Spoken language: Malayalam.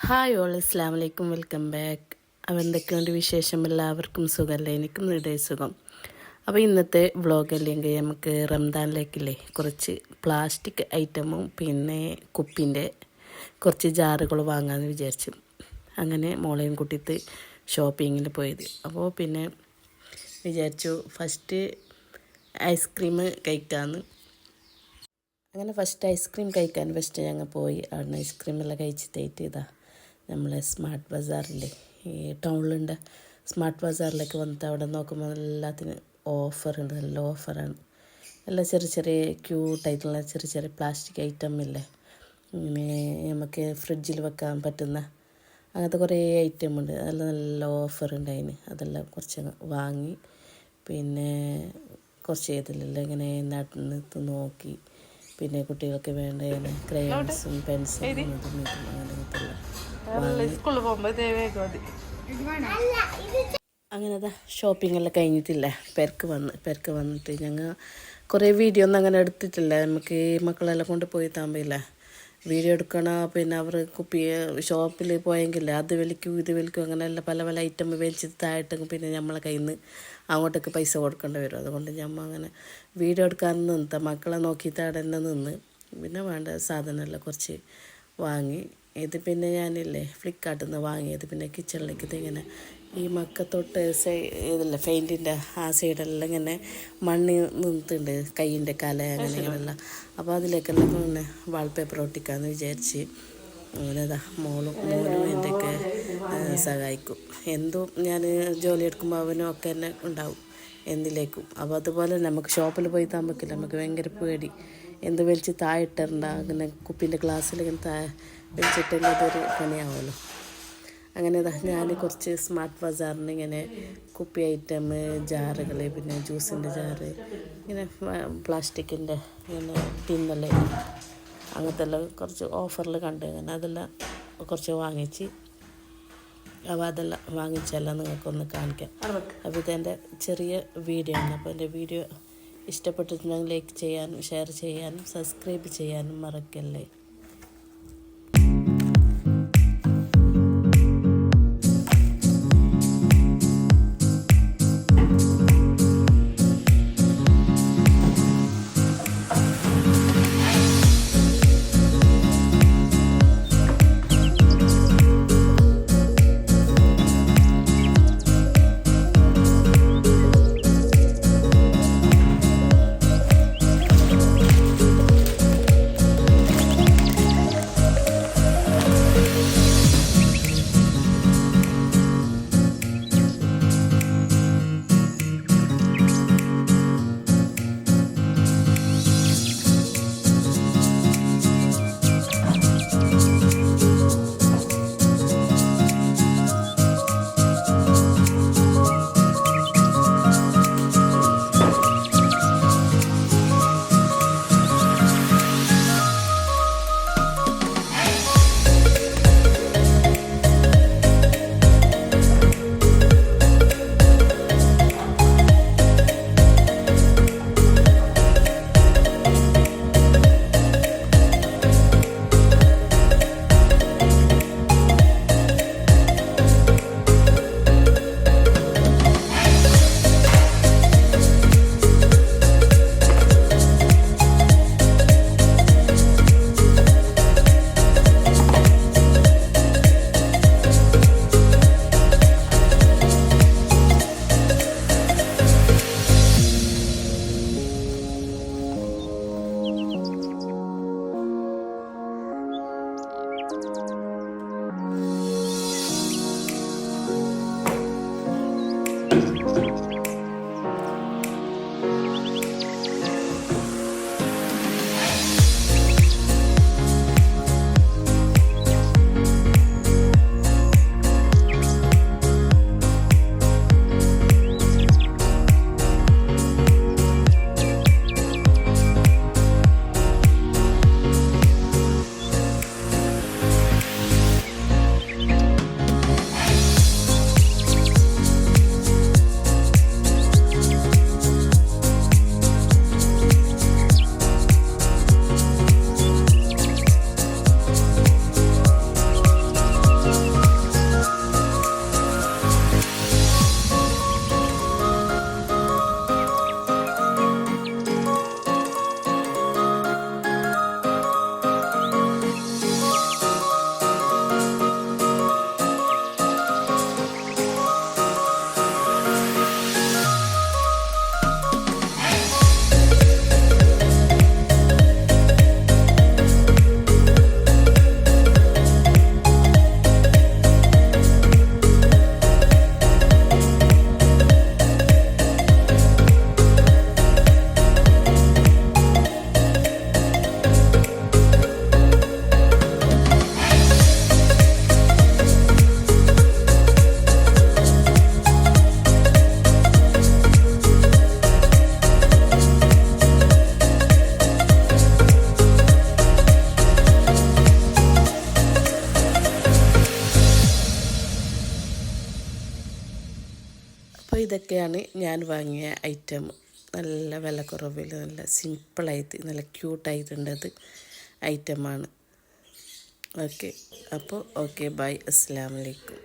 ഹായ് ഓൾ, അസ്സലാമു അലൈക്കും, വെൽക്കം ബാക്ക്. അപ്പോൾ എന്തൊക്കെയുണ്ട് വിശേഷം? എല്ലാവർക്കും സുഖമല്ലേ? എനിക്കും ഇവിടെ സുഖം. അപ്പോൾ ഇന്നത്തെ വ്ളോഗ് അല്ലെങ്കിൽ നമുക്ക് റംദാനിലേക്കില്ലേ കുറച്ച് പ്ലാസ്റ്റിക് ഐറ്റമും പിന്നെ കുപ്പിൻ്റെ കുറച്ച് ജാറുകൾ വാങ്ങാമെന്ന് വിചാരിച്ചു. അങ്ങനെ മോളെയും കൂട്ടിയിട്ട് ഷോപ്പിങ്ങിൽ പോയത്. അപ്പോൾ പിന്നെ വിചാരിച്ചു ഫസ്റ്റ് ഐസ്ക്രീം കഴിക്കാമെന്ന്. അങ്ങനെ ഫസ്റ്റ് ഐസ്ക്രീം കഴിക്കാൻ ഞങ്ങൾ പോയി. അവിടെ ഐസ്ക്രീമെല്ലാം കഴിച്ചിട്ട് ഇതാ നമ്മളെ സ്മാർട്ട് ബസാറില്ലേ, ഈ ടൗണിലുണ്ട് സ്മാർട്ട് ബസാറിലേക്ക് വന്നിട്ട് അവിടെ നോക്കുമ്പോൾ എല്ലാത്തിനും ഓഫറുണ്ട്, നല്ല ഓഫറാണ്. എല്ലാം ചെറിയ ചെറിയ ക്യൂട്ടായിട്ടുള്ള ചെറിയ ചെറിയ പ്ലാസ്റ്റിക് ഐറ്റം ഇല്ലേ, ഇങ്ങനെ നമുക്ക് ഫ്രിഡ്ജിൽ വെക്കാൻ പറ്റുന്ന അങ്ങനത്തെ കുറേ ഐറ്റം ഉണ്ട്. അതെല്ലാം നല്ല ഓഫറുണ്ട് അതിന്. അതെല്ലാം കുറച്ച് വാങ്ങി പിന്നെ കുറച്ച് ചെയ്തില്ലല്ലോ ഇങ്ങനെ നട്ട് നോക്കി. പിന്നെ കുട്ടികൾക്ക് വേണ്ട ക്രയോൺസും പെൻസിലും അങ്ങനെതാ ഷോപ്പിങ്ങെല്ലാം കഴിഞ്ഞിട്ടില്ല. പെരക്ക് വന്നിട്ട് ഞങ്ങൾ കുറേ വീഡിയോ ഒന്നും അങ്ങനെ എടുത്തിട്ടില്ല. നമുക്ക് ഈ മക്കളെല്ലാം കൊണ്ട് പോയി താമ്പില്ല വീഡിയോ എടുക്കണം. പിന്നെ അവർ ഷോപ്പിൽ പോയെങ്കില്ല അത് വലിക്കും ഇത് വലിക്കും അങ്ങനെയെല്ലാം പല പല ഐറ്റം വലിച്ചിട്ട് താഴെട്ടെങ്കിൽ പിന്നെ നമ്മളെ കയ്യിൽ നിന്ന് അങ്ങോട്ടേക്ക് പൈസ കൊടുക്കേണ്ടി വരും. അതുകൊണ്ട് നമ്മൾ അങ്ങനെ വീഡിയോ എടുക്കാൻ നിന്നിട്ട് മക്കളെ നോക്കിയിട്ട് അവിടെ തന്നെ നിന്ന് പിന്നെ വേണ്ട സാധനമെല്ലാം കുറച്ച് വാങ്ങി. ഇത് പിന്നെ ഞാനില്ലേ ഫ്ലിപ്കാർട്ടിൽ നിന്ന് വാങ്ങിയത്. പിന്നെ കിച്ചണിലേക്ക് ഇതിങ്ങനെ ഈ മക്കത്തൊട്ട് ഇതില്ല പെയിൻറ്റിൻ്റെ ആ സൈഡെല്ലാം ഇങ്ങനെ മണ്ണ് നിന്നിട്ടുണ്ട്, കൈയിൻ്റെ കല അങ്ങനെയെല്ലാം. അപ്പോൾ അതിലേക്കെല്ലാം പിന്നെ വാൾപേപ്പർ ഒട്ടിക്കാമെന്ന് വിചാരിച്ച് അങ്ങനെതാ മോനും എൻ്റെയൊക്കെ സഹായിക്കും. എന്തും ഞാൻ ജോലി എടുക്കുമ്പോൾ അവനും ഒക്കെ തന്നെ ഉണ്ടാവും എന്തിലേക്കും. അപ്പോൾ അതുപോലെ നമുക്ക് ഷോപ്പിൽ പോയി താമസിക്കില്ല, നമുക്ക് ഭയങ്കര പേടി. എന്ത് വലിച്ച് താഴെയിട്ടിട്ടുണ്ട അങ്ങനെ കുപ്പീൻ്റെ ഗ്ലാസ്സിൽ ഇങ്ങനെ വലിച്ചിട്ടെങ്കിൽ അതൊരു പണിയാവുമല്ലോ. അങ്ങനെ ഞാൻ കുറച്ച് സ്മാർട്ട് ബസാറിന് ഇങ്ങനെ കുപ്പി ഐറ്റം ജാറുകൾ പിന്നെ ജ്യൂസിൻ്റെ ജാറ് ഇങ്ങനെ പ്ലാസ്റ്റിക്കിൻ്റെ ഇങ്ങനെ ടിന്നെല്ലാം അങ്ങനത്തെ എല്ലാം കുറച്ച് ഓഫറിൽ കണ്ട് അങ്ങനെ അതെല്ലാം കുറച്ച് വാങ്ങിച്ച്. അപ്പോൾ അതെല്ലാം വാങ്ങിച്ചെല്ലാം നിങ്ങൾക്കൊന്ന് കാണിക്കാം. അപ്പോൾ ഇതെൻ്റെ ചെറിയ വീഡിയോ ആണ്. അപ്പോൾ എൻ്റെ വീഡിയോ ഇഷ്ടപ്പെട്ടിട്ടുണ്ടെങ്കിൽ ലൈക്ക് ചെയ്യാനും ഷെയർ ചെയ്യാനും സബ്സ്ക്രൈബ് ചെയ്യാനും മറക്കല്ലേ. ഇതൊക്കെയാണ് ഞാൻ വാങ്ങിയ ഐറ്റം. നല്ല വിലക്കുറവിൽ നല്ല സിമ്പിളായിട്ട് നല്ല ക്യൂട്ടായിട്ടുണ്ടത് ഐറ്റമാണ്. ഓക്കെ, അപ്പോൾ ഓക്കെ, ബൈ, അസ്സലാമു അലൈക്കും.